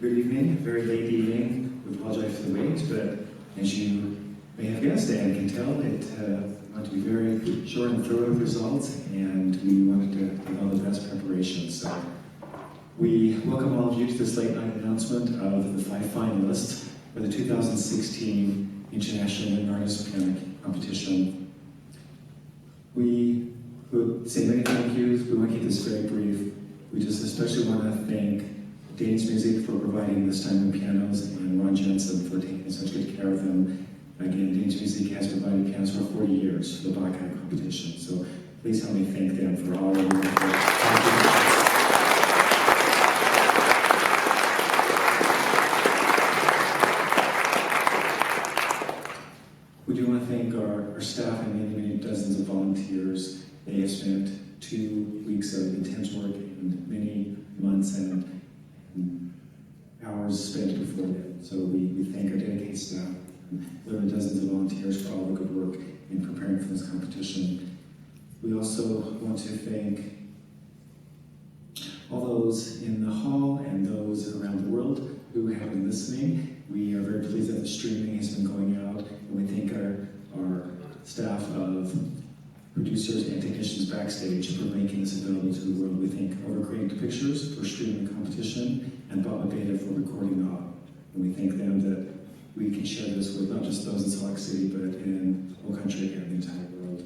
Good evening, very late evening. We apologize for the wait, but as you may have guessed and can tell, it wanted to be very short and thorough with results, and we wanted to give all the best preparations. So we welcome all of you to this late night announcement of the 5 finalists for the 2016 International Young Artist Piano Competition. We would say many thank yous. We want to keep this very brief. We just especially want to thank Danes Music for providing this time of pianos, and Ron Jensen for taking such good care of them. Again, Danes Music has provided pianos for 40 years for the Bachauer competition, so please help me thank them for all of your work. We do want to thank our staff and many dozens of volunteers. They have spent 2 weeks of intense work and many months and hours spent before that. So we thank our dedicated staff, literally dozens of volunteers for all the good work in preparing for this competition. We also want to thank all those in the hall and those around the world who have been listening. We are very pleased that the streaming has been going out, and we thank our staff of producers and technicians backstage for making this available to the world. We thank Overcreate Pictures for streaming the competition and Baba Beta for recording the audio. And we thank them that we can share this with not just those in Salt Lake City, but in the whole country and the entire world.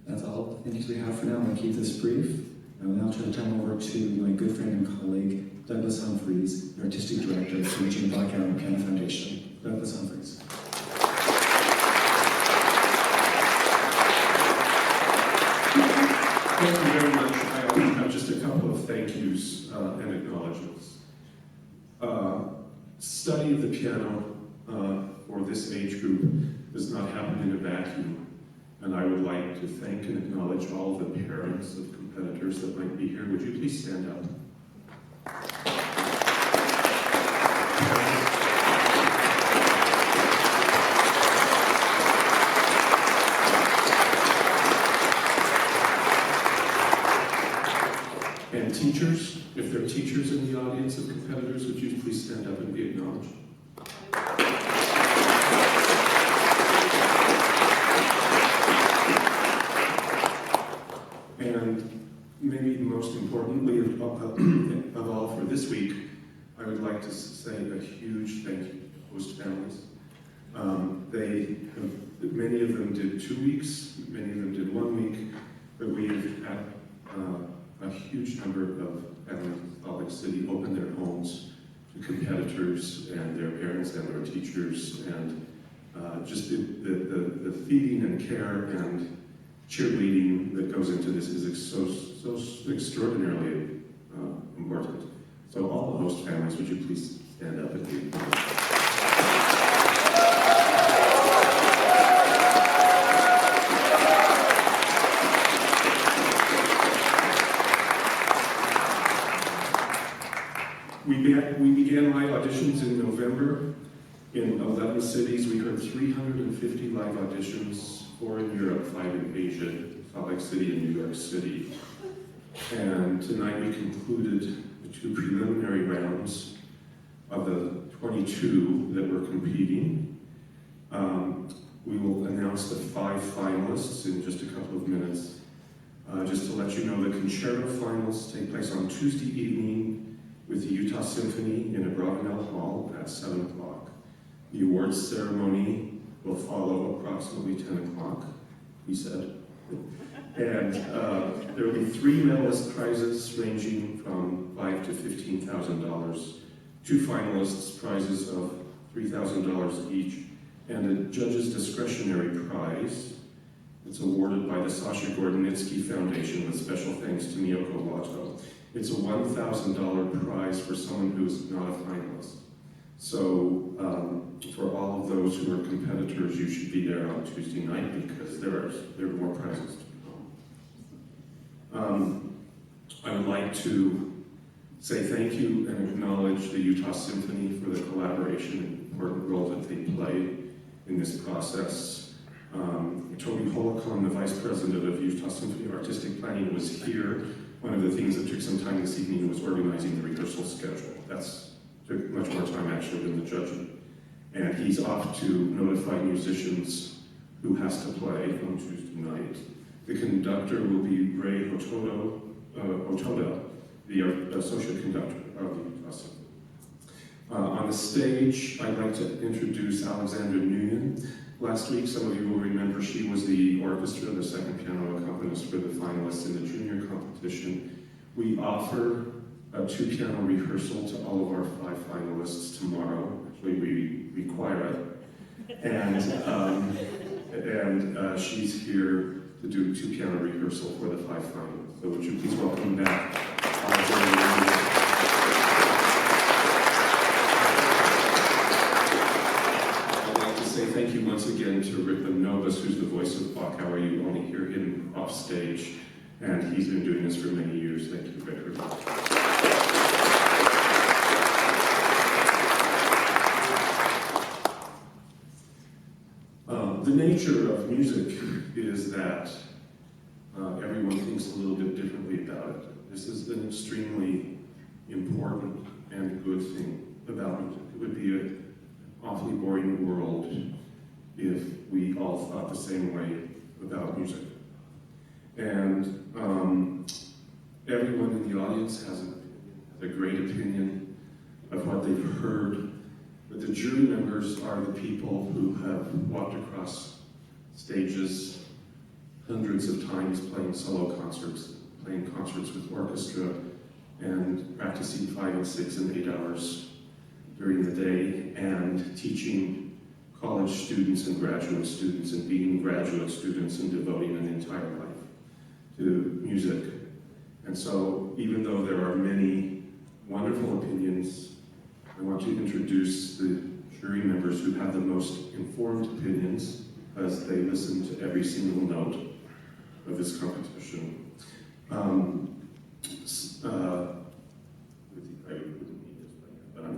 That's all the things we have for now. I'm going to keep this brief. I will now turn the time over to my good friend and colleague, Douglas Humphreys, the Artistic Director of the Gina Bachauer Piano Foundation. Douglas Humphreys. Thank you very much. I only have just a couple of thank yous and acknowledgments. Study of the piano for this age group does not happen in a vacuum, and I would like to thank and acknowledge all the parents of competitors that might be here. Would you please stand up? And teachers, if there are teachers in the audience of competitors, would you please stand up and be acknowledged? And maybe most importantly of all for this week, I would like to say a huge thank you to host families. Many of them did 2 weeks, many of them did 1 week, but we've had a huge number of families in Salt Lake City open their homes to competitors and their parents and their teachers, and just the feeding and care and cheerleading that goes into this is so extraordinarily important. So all the host families, would you please stand up at the We began live auditions in November. In 11 cities, we heard 350 live auditions, 4 in Europe, 5 in Asia, Salt Lake City and New York City. And tonight we concluded the 2 preliminary rounds of the 22 that were competing. We will announce the 5 finalists in just a couple of minutes. Just to let you know, the concerto finals take place on Tuesday evening with the Utah Symphony in Abravanel Hall at 7 o'clock. The awards ceremony will follow approximately 10 o'clock, he said. And there will be 3 medalist prizes ranging from $5,000 to $15,000, 2 finalists prizes of $3,000 each, and a judge's discretionary prize. It's awarded by the Sasha Gordonitsky Foundation with special thanks to Miyoko Wato. It's a $1,000 prize for someone who is not a finalist. So for all of those who are competitors, you should be there on Tuesday night because there are more prizes to come. I would like to say thank you and acknowledge the Utah Symphony for the collaboration and important role that they play in this process. Toby Holocon, the Vice President of Utah Symphony Artistic Planning, was here. One of the things that took some time this evening was organizing the rehearsal schedule. That's took much more time actually than the judging. And he's off to notify musicians who has to play on Tuesday night. The conductor will be Ray Otoda, the associate conductor of the Utah Symphony. On the stage, I'd like to introduce Alexandra Nguyen. Last week, some of you will remember she was the orchestra, the second piano accompanist for the finalists in the junior competition. We offer a 2-piano rehearsal to all of our 5 finalists tomorrow. Actually, we require it. And she's here to do 2-piano rehearsal for the 5 finalists. So would you please welcome back Alexandra. Thank you once again to Rick Novus, who's the voice of Bachauer. You only hear him off stage, and he's been doing this for many years. Thank you very much. The nature of music is that everyone thinks a little bit differently about it. This is an extremely important and good thing about music. It would be an awfully boring world if we all thought the same way about music. And everyone in the audience has a great opinion of what they've heard, but the jury members are the people who have walked across stages hundreds of times playing solo concerts, playing concerts with orchestra, and practicing 5 and 6 and 8 hours during the day, and teaching college students and graduate students and being graduate students and devoting an entire life to music. And so even though there are many wonderful opinions, I want to introduce the jury members who have the most informed opinions as they listen to every single note of this competition. I'm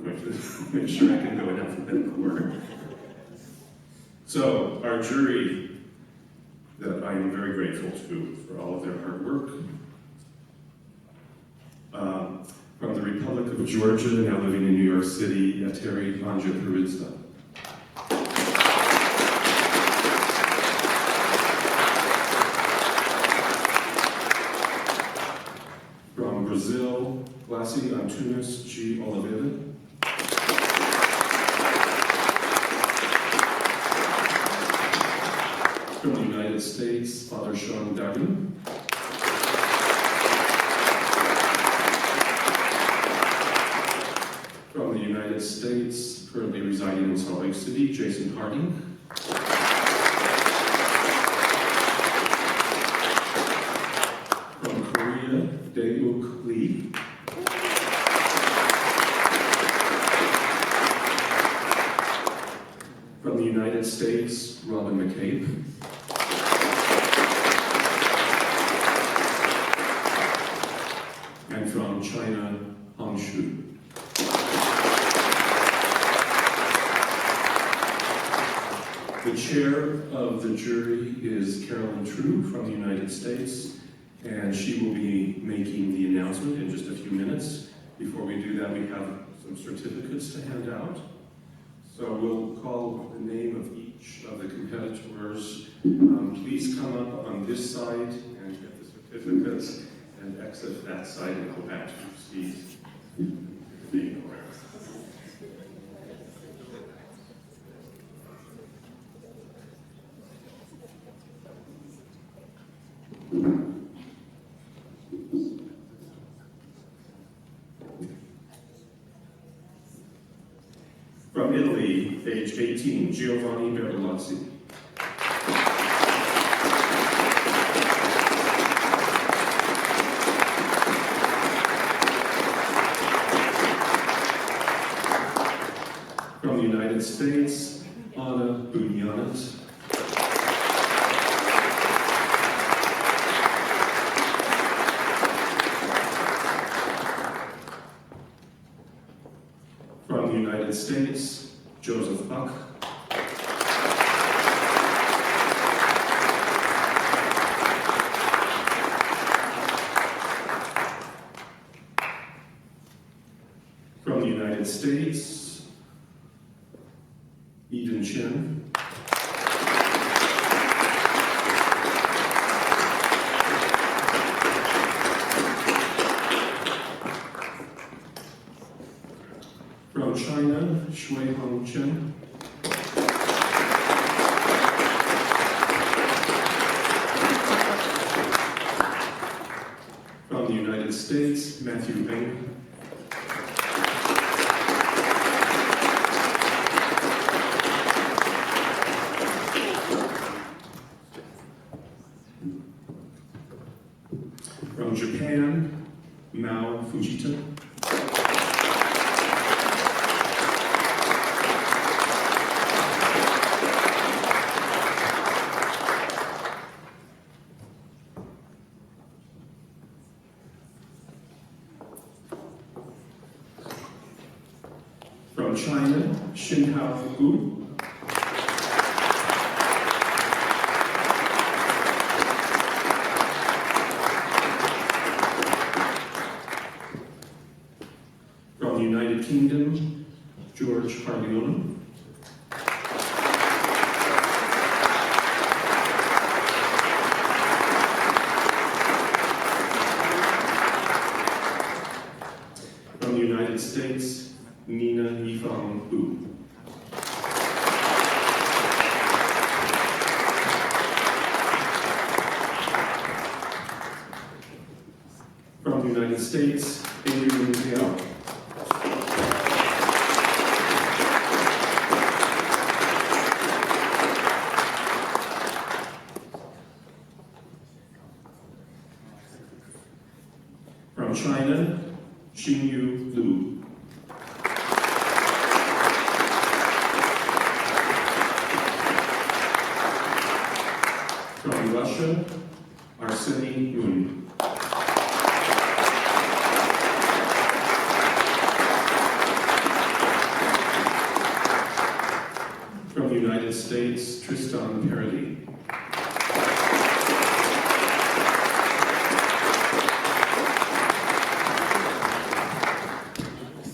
going to make sure I can go in alphabetical order. So, our jury, that I am very grateful to for all of their hard work. From the Republic of Georgia, now living in New York City, Terry Anja Perizda. From Brazil, Glacy Antunes G. Oliveira. From the United States, Father Sean Duggan. From the United States, currently residing in Salt Lake City, Jason Harding. From the United States, Robin McCabe. And from China, Hong Shu. The chair of the jury is Carolyn True from the United States, and she will be making the announcement in just a few minutes. Before we do that, we have some certificates to hand out. So we'll call the name of each of the competitors. Please come up on this side and get the certificates, and exit that side and go back to your seats. From Italy, age 18, Giovanni Bertolazzi. From the United States, Anna Bunyanet. From the United States, Joseph Buck. From the United States, Eden Chen. From China, Shui Hong Chen. From the United States, Matthew Bing. From Japan, Mao Fujita. From China, Xinhao Gu. From the United Kingdom, George Harleone. From the United States, Nina Yifang Hu. From the United States, Adrian Liao. From China, Xingyu Lu. From Russia, Arseny Yun. From the United States, Tristan Parody.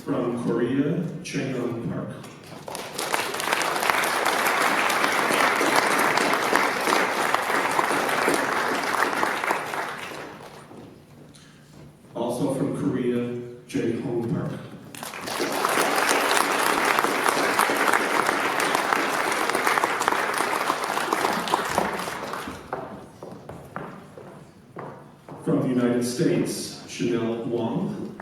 From Korea, Chaeyoung Park. Also from Korea, Jae Hong Park. From the United States, Chanel Wong.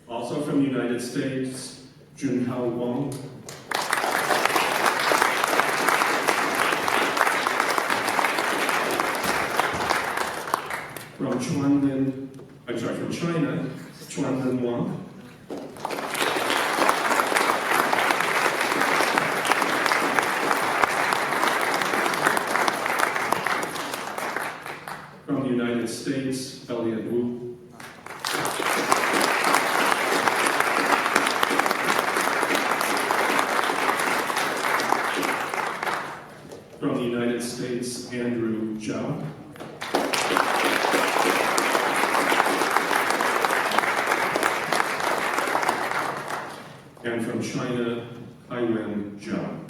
Also from the United States, Junhao Wong. From China, Chuanlin Wang. From the United States, Elliot Wu. From the United States, Andrew Zhao. And from China, Haiwen Zhao.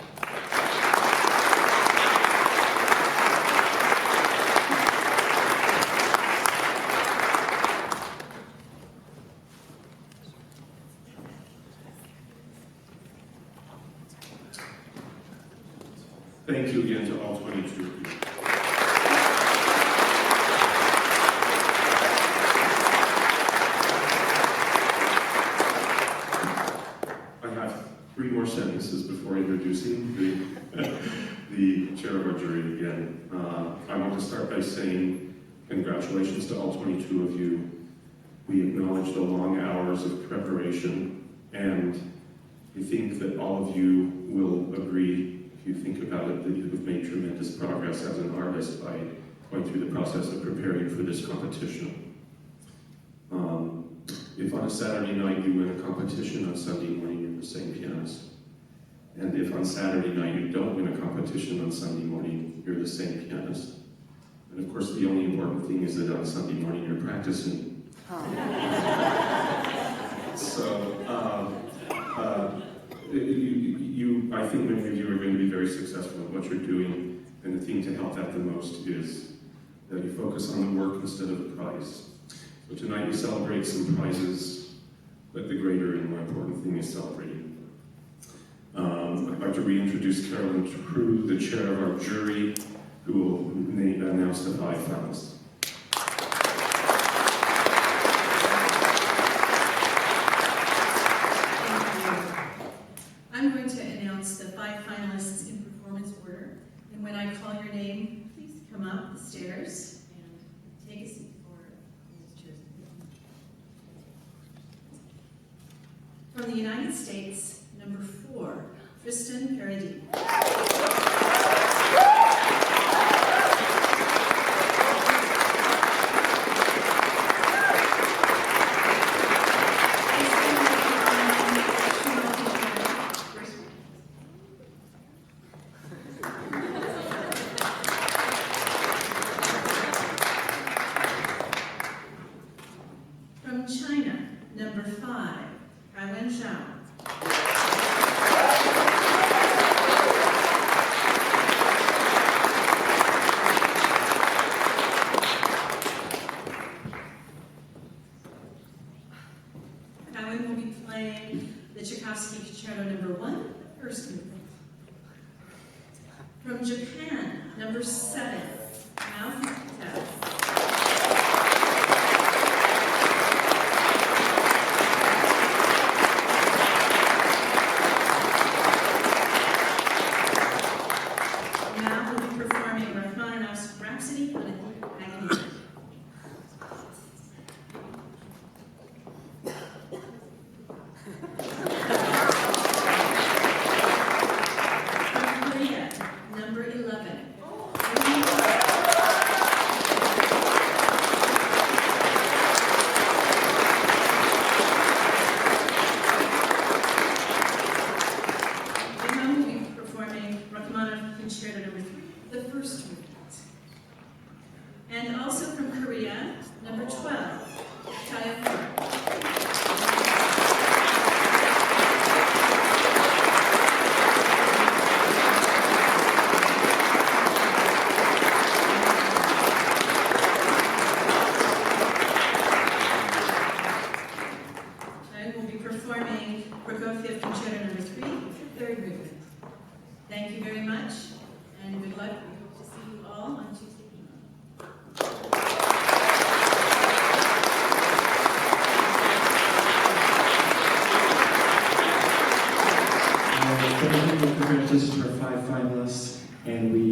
Thank you again to all 22 of you. I have 3 more sentences before introducing the chair of our jury again. I want to start by saying congratulations to all 22 of you. We acknowledge the long hours of preparation, and I think that all of you will agree, if you think about it, that you have made tremendous progress as an artist by going through the process of preparing for this competition. If on a Saturday night you win a competition, on Sunday morning you're the same pianist. And if on Saturday night you don't win a competition, on Sunday morning you're the same pianist. And of course the only important thing is that on Sunday morning you're practicing. I think many of you are going to be very successful at what you're doing, and the thing to help that the most is that you focus on the work instead of the prize. So tonight we celebrate some prizes, but the greater and more important thing is celebrating. I'd like to reintroduce Carolyn True, the chair of our jury, who will announce the 5 finalists. I'm going to announce the 5 finalists in performance order, and when I call your name, please come up the stairs and take a seat for these chairs. From the United States, number 4, Tristan Paradis. From China, number 5, Haiwen Zhao. Haiwen will be playing the Tchaikovsky Concerto number 1, the first movement. From Japan, number 7, Mao Fukuta. And also from Korea, number 12, Chaya Park. Chaya will be performing Prokofiev Concerto number 3, the third movement. Thank you very much, and good luck. We hope to see you all on Tuesday. Congratulations to our 5 finalists, and we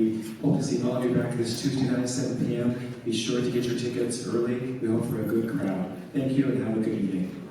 hope to see all of you back this Tuesday night at 7 p.m. Be sure to get your tickets early. We hope for a good crowd. Thank you and have a good evening.